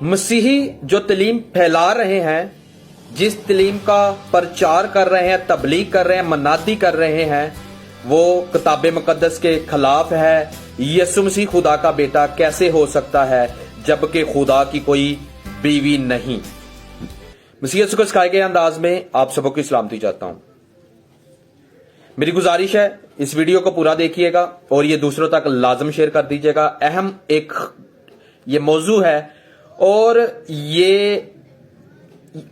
मसीही जो तलीम फैला रहे हैं, जिस तलीम का प्रचार कर रहे हैं, तबलीग कर रहे हैं, मनादी कर रहे हैं, वो किताब मुकद्दस के खिलाफ है। यीशु मसीह खुदा का बेटा कैसे हो सकता है जबकि खुदा की कोई बीवी नहीं। मसीह को सिखाए गए अंदाज में आप सबको सलामती चाहता हूं। मेरी गुजारिश है इस वीडियो को पूरा देखिएगा और ये दूसरों तक लाजम शेयर कर दीजिएगा। अहम एक ये मौजू है और ये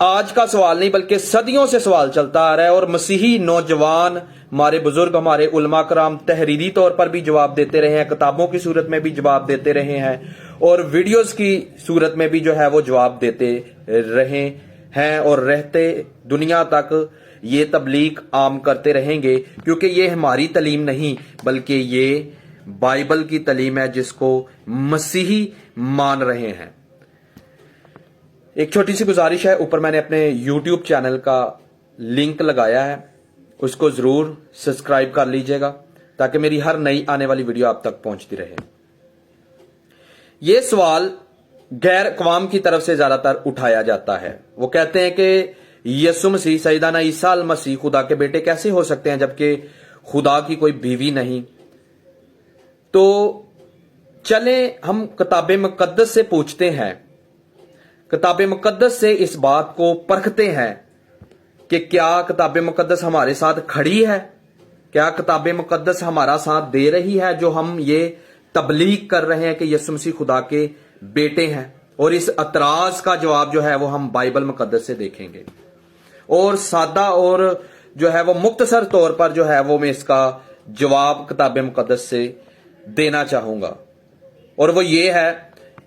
आज का सवाल नहीं बल्कि सदियों से सवाल चलता आ रहा है और मसीही नौजवान, हमारे बुजुर्ग, हमारे उलमा कराम तहरीरी तौर पर भी जवाब देते रहे हैं, किताबों की सूरत में भी जवाब देते रहे हैं और वीडियोस की सूरत में भी जो है वो जवाब देते रहे हैं और रहते दुनिया तक ये तबलीग आम करते रहेंगे, क्योंकि ये हमारी तलीम नहीं बल्कि ये बाइबल की तलीम है जिसको मसीही मान रहे हैं। एक छोटी सी गुजारिश है, ऊपर मैंने अपने YouTube चैनल का लिंक लगाया है, उसको जरूर सब्सक्राइब कर लीजिएगा ताकि मेरी हर नई आने वाली वीडियो आप तक पहुंचती रहे। यह सवाल गैर अक़वाम की तरफ से ज्यादातर उठाया जाता है। वो कहते हैं कि यीशु मसीह सैयदना ईसा अल मसीह खुदा के बेटे कैसे हो सकते हैं जबकि खुदा की कोई बीवी नहीं। तो चले हम किताब मुकद्दस से पूछते हैं, किताब मुकद्दस से इस बात को परखते हैं कि क्या किताब मुकद्दस हमारे साथ खड़ी है, क्या किताब मुकद्दस हमारा साथ दे रही है जो हम ये तबलीग कर रहे हैं कि यीशु मसीह खुदा के बेटे हैं। और इस अतराज का जवाब जो है वो हम बाइबल मुकद्दस से देखेंगे और सादा और जो है वो मुख्तसर तौर पर जो है वो मैं इसका जवाब किताब मुकद्दस से देना चाहूंगा। और वो ये है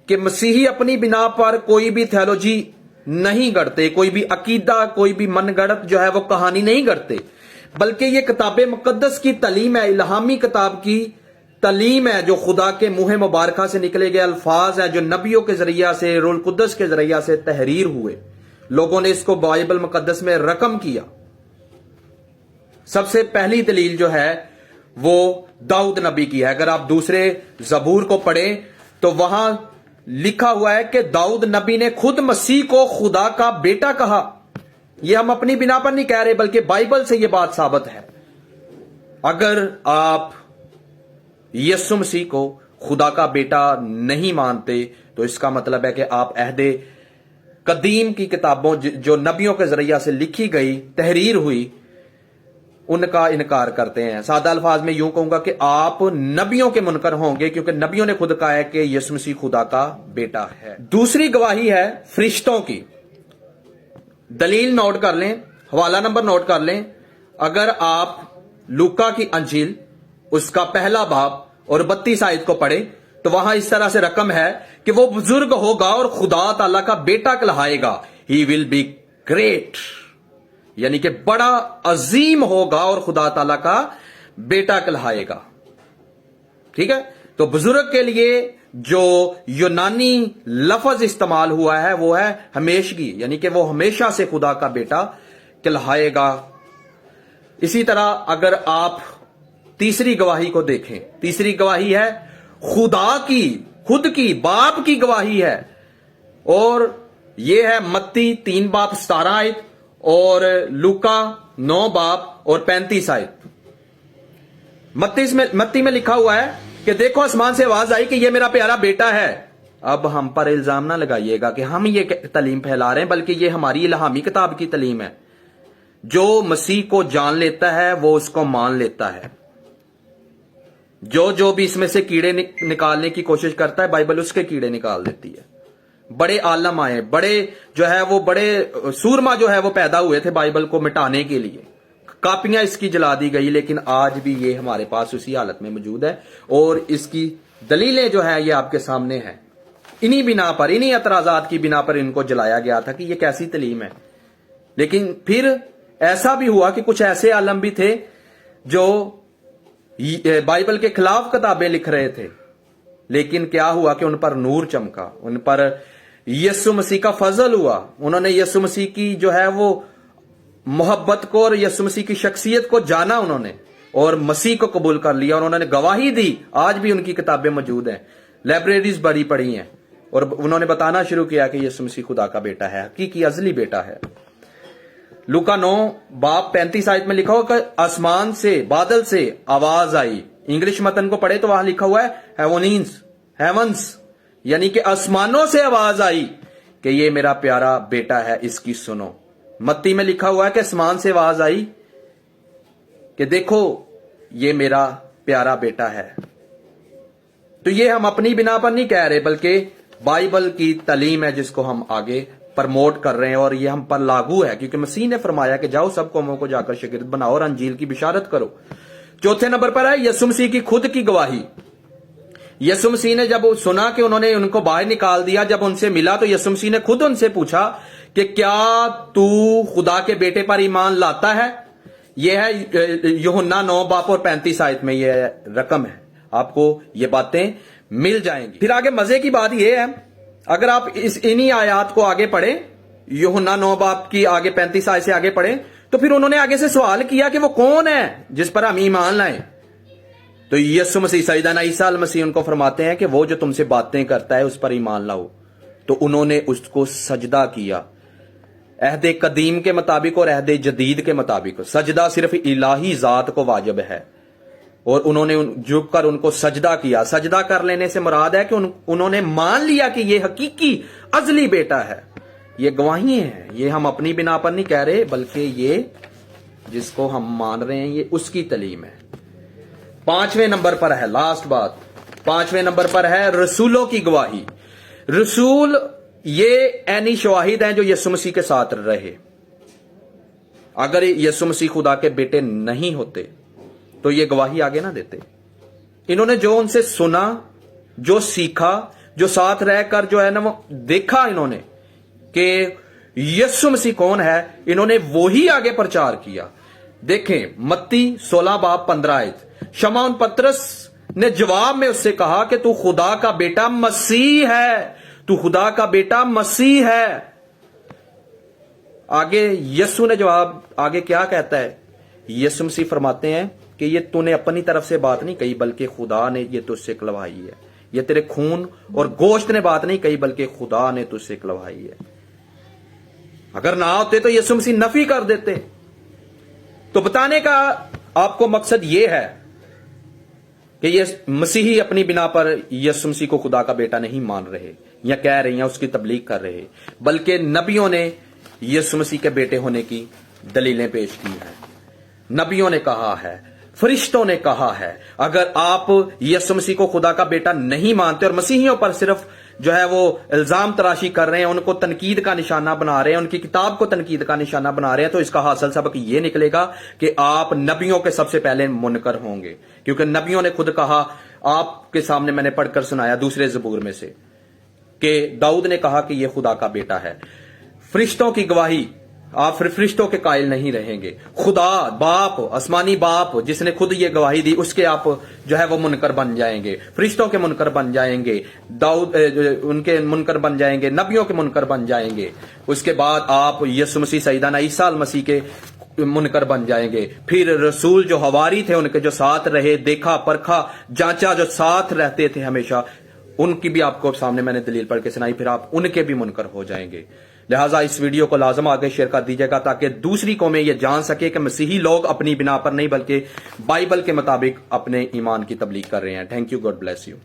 कि मसीही अपनी बिना पर कोई भी थियोलॉजी नहीं गढ़ते, कोई भी अकीदा, कोई भी मनगढ़ंत जो है वो कहानी नहीं गढ़ते, बल्कि ये किताब मुकद्दस की तलीम है, इल्हामी किताब की तलीम है जो खुदा के मुंह मुबारका से निकले गए अल्फाज है, जो नबियों के जरिया से, रूहुल कुद्दस के जरिया से तहरीर हुए। लोगों ने इसको बाइबल मुकद्दस में रकम किया। सबसे पहली दलील जो है वो दाऊद नबी की है। अगर आप दूसरे जबूर को पढ़ें तो वहां लिखा हुआ है कि दाऊद नबी ने खुद मसीह को खुदा का बेटा कहा। यह हम अपनी बिना पर नहीं कह रहे बल्कि बाइबल से यह बात साबित है। अगर आप यीशु मसीह को खुदा का बेटा नहीं मानते तो इसका मतलब है कि आप अहदे कदीम की किताबों जो नबियों के जरिया से लिखी गई, तहरीर हुई, उनका इनकार करते हैं। सादा अल्फाज में यूं कहूंगा कि आप नबियों के मुनकर होंगे, क्योंकि नबियों ने खुद कहा है कि यीशु मसीह खुदा का बेटा है। दूसरी गवाही है फरिश्तों की। दलील नोट कर लें, हवाला नंबर नोट कर लें। अगर आप लूका की अंजील उसका पहला बाब और 32 आयत को पढ़े तो वहां इस तरह से रकम है कि वो बुजुर्ग होगा और खुदा ताला का बेटा कहलाएगा। ही विल बी ग्रेट, यानी कि बड़ा अजीम होगा और खुदा ताला का बेटा कहलाएगा। ठीक है, तो बुजुर्ग के लिए जो यूनानी लफ्ज इस्तेमाल हुआ है वो है हमेशगी, यानी कि वो हमेशा से खुदा का बेटा कहलाएगा। इसी तरह अगर आप तीसरी गवाही को देखें, तीसरी गवाही है खुदा की, खुद की, बाप की गवाही है और यह है मत्ती 3 बाब 17 आयत और लूका 9 बाब और 35 आयत। मत्ती में लिखा हुआ है कि देखो आसमान से आवाज आई कि यह मेरा प्यारा बेटा है। अब हम पर इल्जाम ना लगाइएगा कि हम ये तलीम फैला रहे हैं, बल्कि ये हमारी इल्हामी किताब की तलीम है। जो मसीह को जान लेता है वो उसको मान लेता है। जो भी इसमें से कीड़े निकालने की कोशिश करता है, बाइबल उसके कीड़े निकाल देती है। बड़े आलम आए, बड़े जो है वो बड़े सूरमा जो है वो पैदा हुए थे बाइबल को मिटाने के लिए। कापियां इसकी जला दी गई, लेकिन आज भी ये हमारे पास उसी हालत में मौजूद है और इसकी दलीलें जो है ये आपके सामने है। इन्हीं बिना पर, इन्हीं एतराजात की बिना पर इनको जलाया गया था कि ये कैसी तलीम है। लेकिन फिर ऐसा भी हुआ कि कुछ ऐसे आलम भी थे जो बाइबल के खिलाफ किताबें लिख रहे थे, लेकिन क्या हुआ कि उन पर नूर चमका, उन पर यीशु मसीह का फजल हुआ। उन्होंने यीशु मसीह की जो है वो मोहब्बत को और यीशु मसीह की शख्सियत को जाना उन्होंने और मसीह को कबूल कर लिया और उन्होंने गवाही दी। आज भी उनकी किताबें मौजूद हैं, लाइब्रेरीज बड़ी पड़ी हैं اور उन्होंने बताना शुरू किया कि यीशु मसीह खुदा का बेटा है, हकीकी अजली बेटा है। लूका 9:35 आयत में लिखा हुआ कि आसमान से, बादल से आवाज आई। इंग्लिश मतन को पढ़े तो वहां लिखा हुआ है हेवंस, यानी कि आसमानों से आवाज आई कि ये मेरा प्यारा बेटा है, इसकी सुनो। मत्ती में लिखा हुआ है कि आसमान से आवाज आई कि देखो ये मेरा प्यारा बेटा है। तो ये हम अपनी बिना पर नहीं कह रहे, बल्कि बाइबल की तालीम है जिसको हम आगे प्रमोट कर रहे हैं, और ये हम पर लागू है, क्योंकि मसीह ने फरमाया कि जाओ सब कौमों को जाकर शागिर्द बनाओ और अंजील की बिशारत करो। चौथे नंबर पर है यीशु मसीह की खुद की गवाही। यीशु मसीह ने जब सुना कि उन्होंने उनको बाहर निकाल दिया, जब उनसे मिला तो यीशु मसीह ने खुद उनसे पूछा कि क्या तू खुदा के बेटे पर ईमान लाता है? यह है यूहन्ना 9:35 आयत में यह रकम है, आपको ये बातें मिल जाएंगी। फिर आगे मजे की बात यह है, अगर आप इन्हीं आयात को आगे पढ़ें, यूहन्ना 9 की आगे 35 आयत से आगे पढ़ें, तो फिर उन्होंने आगे से सवाल किया कि वो कौन है जिस पर हम ईमान लाएं। तो यीशु मसीह सैयदना ईसा मसीह उनको फरमाते हैं कि वो जो तुमसे बातें करता है उस पर ईमान लाओ। तो उन्होंने उसको सजदा किया। अहद कदीम के मुताबिक और अहद जदीद के मुताबिक सजदा सिर्फ इलाही जात को वाजिब है, और उन्होंने झुक कर उनको सजदा किया। सजदा कर लेने से मुराद है कि उन्होंने मान लिया कि ये हकीकी अजली बेटा है। ये गवाही है, ये हम अपनी बिना पर नहीं कह रहे, बल्कि ये जिसको हम मान रहे हैं ये उसकी तालीम है। 5वें नंबर पर है, लास्ट बात, 5वें नंबर पर है रसूलों की गवाही। रसूल ये ऐनी शवाहिद हैं जो यीशु मसीह के साथ रहे। अगर यीशु मसीह खुदा के बेटे नहीं होते तो ये गवाही आगे ना देते। इन्होंने जो उनसे सुना, जो सीखा, जो साथ रहकर जो है ना वो देखा इन्होंने कि यीशु मसीह कौन है, इन्होंने वो ही आगे प्रचार किया। देखें मत्ती 16:15 आयत, शमौन पतरस ने जवाब में उससे कहा कि तू खुदा का बेटा मसीह है, तू खुदा का बेटा मसीह है। आगे यीशु ने जवाब आगे क्या कहता है? यीशु मसीह फरमाते हैं कि ये तूने अपनी तरफ से बात नहीं कही, बल्कि खुदा ने ये तुझसे कहलवाई है। ये तेरे खून और गोश्त ने बात नहीं कही, बल्कि खुदा ने तुझसे कहलवाई है। अगर ना होते तो यीशु मसीह नफी कर देते। तो बताने का आपको मकसद ये है कि ये मसीही अपनी बिना पर यीशु मसीह को खुदा का बेटा नहीं मान रहे या कह रहे हैं उसकी तबलीग कर रहे, बल्कि नबियों ने यीशु मसीह के बेटे होने की दलीलें पेश की हैं। नबियों ने कहा है, फरिश्तों ने कहा है। अगर आप यीशु मसीह को खुदा का बेटा नहीं मानते और मसीहियों पर सिर्फ जो है वो इल्जाम तराशी कर रहे हैं, उनको तनकीद का निशाना बना रहे हैं, उनकी किताब को तनकीद का निशाना बना रहे हैं, तो इसका हासिल सबक ये निकलेगा कि आप नबियों के सबसे पहले मुनकर होंगे। क्योंकि नबियों ने खुद कहा, आपके सामने मैंने पढ़कर सुनाया दूसरे ज़बूर में से, कि दाऊद ने कहा कि यह खुदा का बेटा है। फरिश्तों की गवाही, आप फिर फरिश्तों के कायल नहीं रहेंगे। खुदा बाप, आसमानी बाप जिसने खुद ये गवाही दी, उसके आप जो है वो मुनकर बन जाएंगे, फरिश्तों के मुनकर बन जाएंगे, दाऊद उनके मुनकर बन जाएंगे, नबियों के मुनकर बन जाएंगे। उसके बाद आप यीशु मसीह सैयदना ईसा मसीह के मुनकर बन जाएंगे। फिर रसूल जो हवारी थे, उनके जो साथ रहे, देखा परखा जांचा, जो साथ रहते थे हमेशा, उनकी भी आपको सामने मैंने दलील पढ़ के सुनाई, फिर आप उनके भी मुनकर हो जाएंगे। लिहाजा इस वीडियो को लाजम आगे शेयर कर दीजिएगा ताकि दूसरी कौमें ये जान सके कि मसीही लोग अपनी बिना पर नहीं बल्कि बाइबल के मुताबिक अपने ईमान की तबलीग कर रहे हैं। Thank you, God bless you.